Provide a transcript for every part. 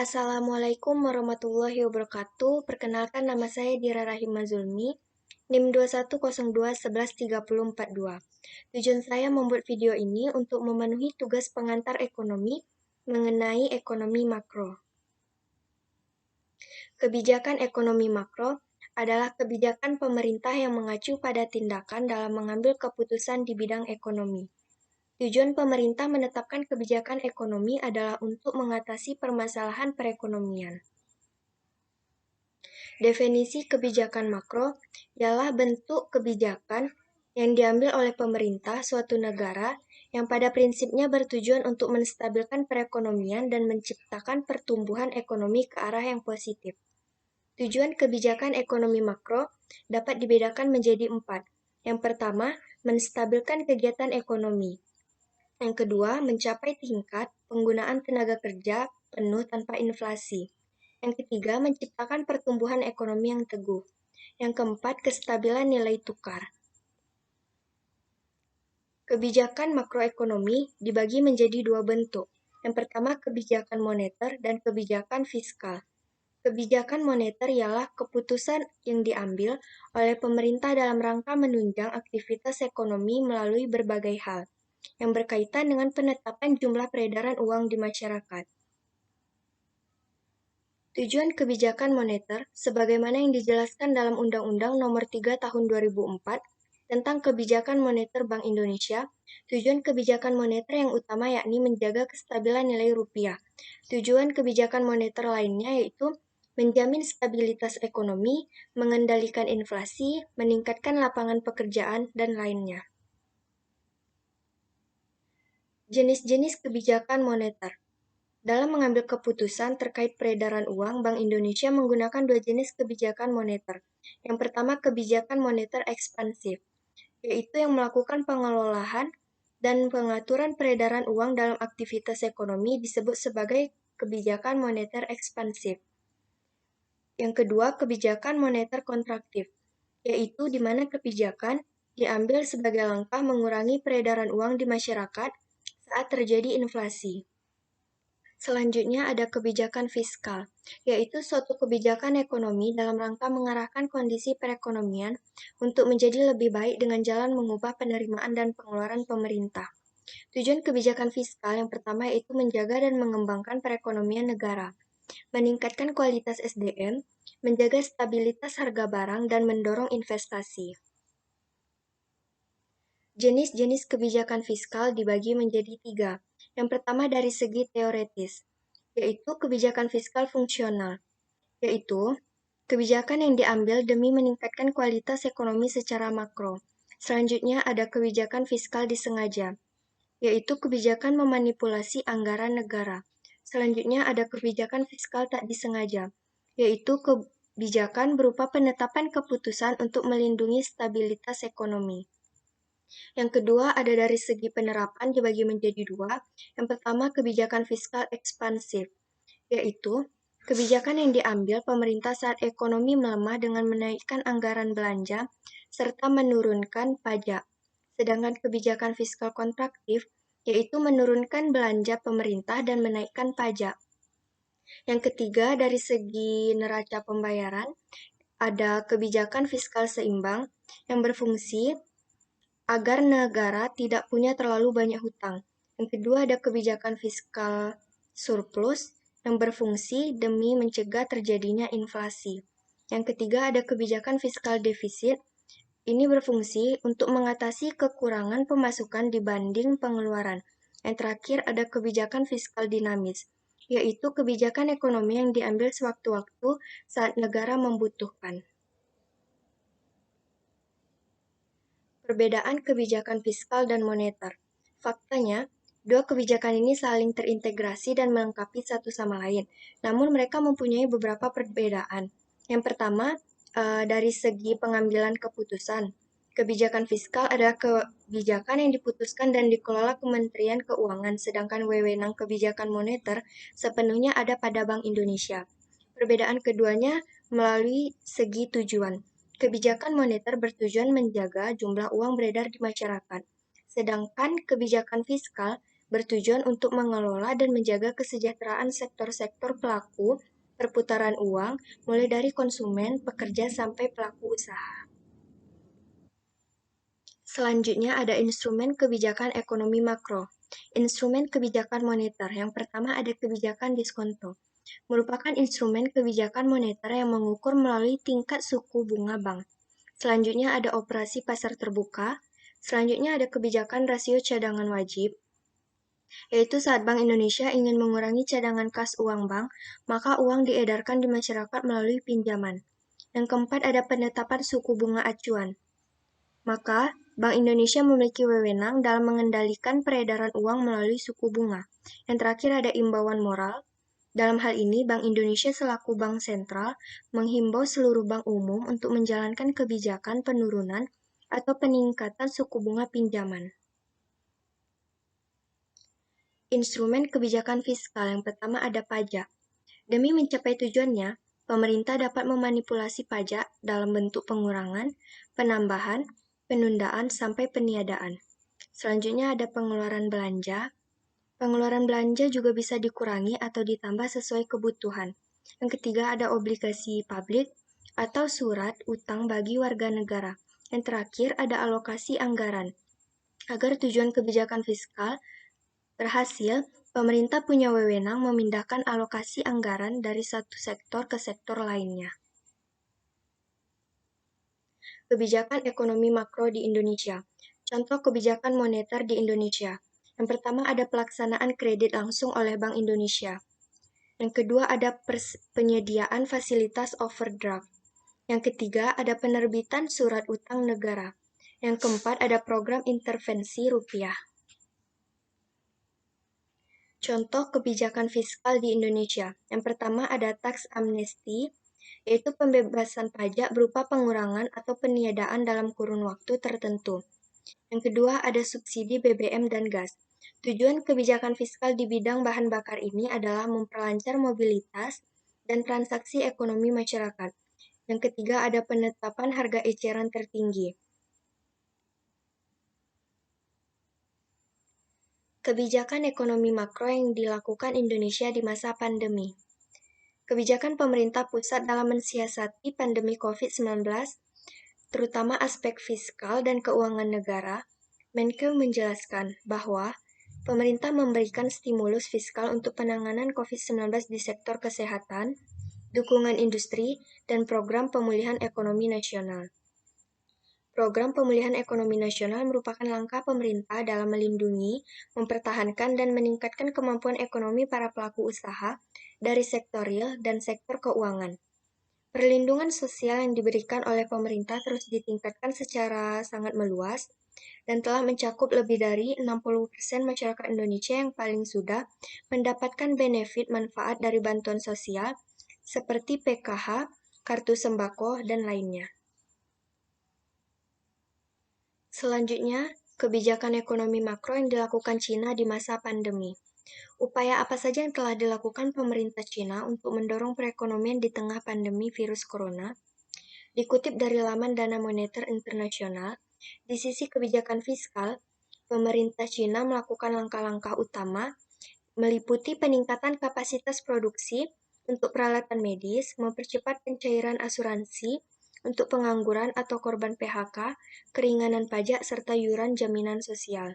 Assalamualaikum warahmatullahi wabarakatuh. Perkenalkan nama saya Dira Rahima Zulmi, NIM 2102113042. Tujuan saya membuat video ini untuk memenuhi tugas pengantar ekonomi mengenai ekonomi makro. Kebijakan ekonomi makro adalah kebijakan pemerintah yang mengacu pada tindakan dalam mengambil keputusan di bidang ekonomi. Tujuan pemerintah menetapkan kebijakan ekonomi adalah untuk mengatasi permasalahan perekonomian. Definisi kebijakan makro ialah bentuk kebijakan yang diambil oleh pemerintah suatu negara yang pada prinsipnya bertujuan untuk menstabilkan perekonomian dan menciptakan pertumbuhan ekonomi ke arah yang positif. Tujuan kebijakan ekonomi makro dapat dibedakan menjadi 4. Yang pertama, menstabilkan kegiatan ekonomi. Yang kedua, mencapai tingkat penggunaan tenaga kerja penuh tanpa inflasi. Yang ketiga, menciptakan pertumbuhan ekonomi yang teguh. Yang keempat, kestabilan nilai tukar. Kebijakan makroekonomi dibagi menjadi dua bentuk. Yang pertama, kebijakan moneter dan kebijakan fiskal. Kebijakan moneter ialah keputusan yang diambil oleh pemerintah dalam rangka menunjang aktivitas ekonomi melalui berbagai hal yang berkaitan dengan penetapan jumlah peredaran uang di masyarakat. Tujuan kebijakan moneter, sebagaimana yang dijelaskan dalam Undang-Undang Nomor 3 Tahun 2004 tentang Kebijakan Moneter Bank Indonesia, tujuan kebijakan moneter yang utama yakni menjaga kestabilan nilai rupiah. Tujuan kebijakan moneter lainnya yaitu menjamin stabilitas ekonomi, mengendalikan inflasi, meningkatkan lapangan pekerjaan, dan lainnya. Jenis-jenis kebijakan moneter. Dalam mengambil keputusan terkait peredaran uang, Bank Indonesia menggunakan dua jenis kebijakan moneter. Yang pertama, kebijakan moneter ekspansif, yaitu yang melakukan pengelolaan dan pengaturan peredaran uang dalam aktivitas ekonomi disebut sebagai kebijakan moneter ekspansif. Yang kedua, kebijakan moneter kontraktif, yaitu di mana kebijakan diambil sebagai langkah mengurangi peredaran uang di masyarakat saat terjadi inflasi. Selanjutnya ada kebijakan fiskal, yaitu suatu kebijakan ekonomi dalam rangka mengarahkan kondisi perekonomian untuk menjadi lebih baik dengan jalan mengubah penerimaan dan pengeluaran pemerintah. Tujuan kebijakan fiskal yang pertama yaitu menjaga dan mengembangkan perekonomian negara, meningkatkan kualitas SDM, menjaga stabilitas harga barang, dan mendorong investasi. Jenis-jenis kebijakan fiskal dibagi menjadi 3. Yang pertama dari segi teoretis, yaitu kebijakan fiskal fungsional, yaitu kebijakan yang diambil demi meningkatkan kualitas ekonomi secara makro. Selanjutnya ada kebijakan fiskal disengaja, yaitu kebijakan memanipulasi anggaran negara. Selanjutnya ada kebijakan fiskal tak disengaja, yaitu kebijakan berupa penetapan keputusan untuk melindungi stabilitas ekonomi. Yang kedua ada dari segi penerapan dibagi menjadi 2. Yang pertama kebijakan fiskal ekspansif, yaitu kebijakan yang diambil pemerintah saat ekonomi melemah dengan menaikkan anggaran belanja serta menurunkan pajak. Sedangkan kebijakan fiskal kontraktif, yaitu menurunkan belanja pemerintah dan menaikkan pajak. Yang ketiga, dari segi neraca pembayaran, ada kebijakan fiskal seimbang yang berfungsi agar negara tidak punya terlalu banyak hutang. Yang kedua, ada kebijakan fiskal surplus yang berfungsi demi mencegah terjadinya inflasi. Yang ketiga, ada kebijakan fiskal defisit. Ini berfungsi untuk mengatasi kekurangan pemasukan dibanding pengeluaran. Yang terakhir, ada kebijakan fiskal dinamis, yaitu kebijakan ekonomi yang diambil sewaktu-waktu saat negara membutuhkan. Perbedaan kebijakan fiskal dan moneter. Faktanya, dua kebijakan ini saling terintegrasi dan melengkapi satu sama lain, namun mereka mempunyai beberapa perbedaan. Yang pertama, dari segi pengambilan keputusan. Kebijakan fiskal adalah kebijakan yang diputuskan dan dikelola Kementerian Keuangan, sedangkan wewenang kebijakan moneter sepenuhnya ada pada Bank Indonesia. Perbedaan keduanya melalui segi tujuan. Kebijakan moneter bertujuan menjaga jumlah uang beredar di masyarakat, sedangkan kebijakan fiskal bertujuan untuk mengelola dan menjaga kesejahteraan sektor-sektor pelaku perputaran uang, mulai dari konsumen, pekerja, sampai pelaku usaha. Selanjutnya ada instrumen kebijakan ekonomi makro. Instrumen kebijakan moneter. Yang pertama ada kebijakan diskonto. Merupakan instrumen kebijakan moneter yang mengukur melalui tingkat suku bunga bank. Selanjutnya ada operasi pasar terbuka. Selanjutnya ada kebijakan rasio cadangan wajib, yaitu saat Bank Indonesia ingin mengurangi cadangan kas uang bank, maka uang diedarkan di masyarakat melalui pinjaman. Yang keempat ada penetapan suku bunga acuan. Maka, Bank Indonesia memiliki wewenang dalam mengendalikan peredaran uang melalui suku bunga. Yang terakhir ada imbauan moral. Dalam hal ini, Bank Indonesia selaku bank sentral menghimbau seluruh bank umum untuk menjalankan kebijakan penurunan atau peningkatan suku bunga pinjaman. Instrumen kebijakan fiskal yang pertama ada pajak. Demi mencapai tujuannya, pemerintah dapat memanipulasi pajak dalam bentuk pengurangan, penambahan, penundaan, sampai peniadaan. Selanjutnya ada pengeluaran belanja. Pengeluaran belanja juga bisa dikurangi atau ditambah sesuai kebutuhan. Yang ketiga ada obligasi publik atau surat utang bagi warga negara. Yang terakhir ada alokasi anggaran. Agar tujuan kebijakan fiskal berhasil, pemerintah punya wewenang memindahkan alokasi anggaran dari satu sektor ke sektor lainnya. Kebijakan ekonomi makro di Indonesia. Contoh kebijakan moneter di Indonesia. Yang pertama ada pelaksanaan kredit langsung oleh Bank Indonesia. Yang kedua ada penyediaan fasilitas overdraft. Yang ketiga ada penerbitan surat utang negara. Yang keempat ada program intervensi rupiah. Contoh kebijakan fiskal di Indonesia. Yang pertama ada tax amnesty, yaitu pembebasan pajak berupa pengurangan atau peniadaan dalam kurun waktu tertentu. Yang kedua ada subsidi BBM dan gas. Tujuan kebijakan fiskal di bidang bahan bakar ini adalah memperlancar mobilitas dan transaksi ekonomi masyarakat. Yang ketiga ada penetapan harga eceran tertinggi. Kebijakan ekonomi makro yang dilakukan Indonesia di masa pandemi. Kebijakan pemerintah pusat dalam mensiasati pandemi COVID-19, terutama aspek fiskal dan keuangan negara, Menkeu menjelaskan bahwa pemerintah memberikan stimulus fiskal untuk penanganan COVID-19 di sektor kesehatan, dukungan industri, dan program pemulihan ekonomi nasional. Program pemulihan ekonomi nasional merupakan langkah pemerintah dalam melindungi, mempertahankan, dan meningkatkan kemampuan ekonomi para pelaku usaha dari sektor real dan sektor keuangan. Perlindungan sosial yang diberikan oleh pemerintah terus ditingkatkan secara sangat meluas dan telah mencakup lebih dari 60% masyarakat Indonesia yang paling sudah mendapatkan benefit manfaat dari bantuan sosial seperti PKH, kartu sembako, dan lainnya. Selanjutnya, kebijakan ekonomi makro yang dilakukan Cina di masa pandemi. Upaya apa saja yang telah dilakukan pemerintah Cina untuk mendorong perekonomian di tengah pandemi virus corona? Dikutip dari laman Dana Moneter Internasional, di sisi kebijakan fiskal, pemerintah Cina melakukan langkah-langkah utama meliputi peningkatan kapasitas produksi untuk peralatan medis, mempercepat pencairan asuransi untuk pengangguran atau korban PHK, keringanan pajak, serta iuran jaminan sosial.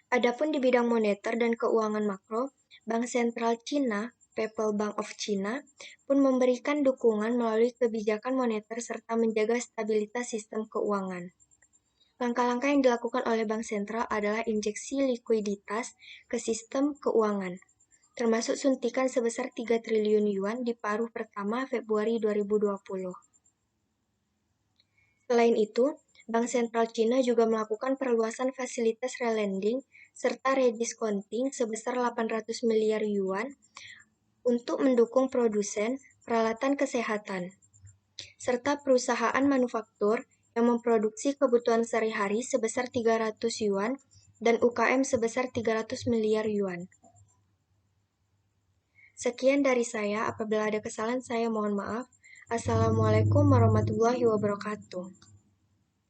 Adapun di bidang moneter dan keuangan makro, Bank Sentral Cina, People Bank of China, pun memberikan dukungan melalui kebijakan moneter serta menjaga stabilitas sistem keuangan. Langkah-langkah yang dilakukan oleh Bank Sentral adalah injeksi likuiditas ke sistem keuangan, termasuk suntikan sebesar 3 triliun yuan di paruh pertama Februari 2020. Selain itu, Bank Sentral Cina juga melakukan perluasan fasilitas relending serta rediscounting sebesar 800 miliar yuan untuk mendukung produsen peralatan kesehatan, serta perusahaan manufaktur yang memproduksi kebutuhan sehari-hari sebesar 300 yuan dan UKM sebesar 300 miliar yuan. Sekian dari saya, apabila ada kesalahan saya mohon maaf. Assalamualaikum warahmatullahi wabarakatuh.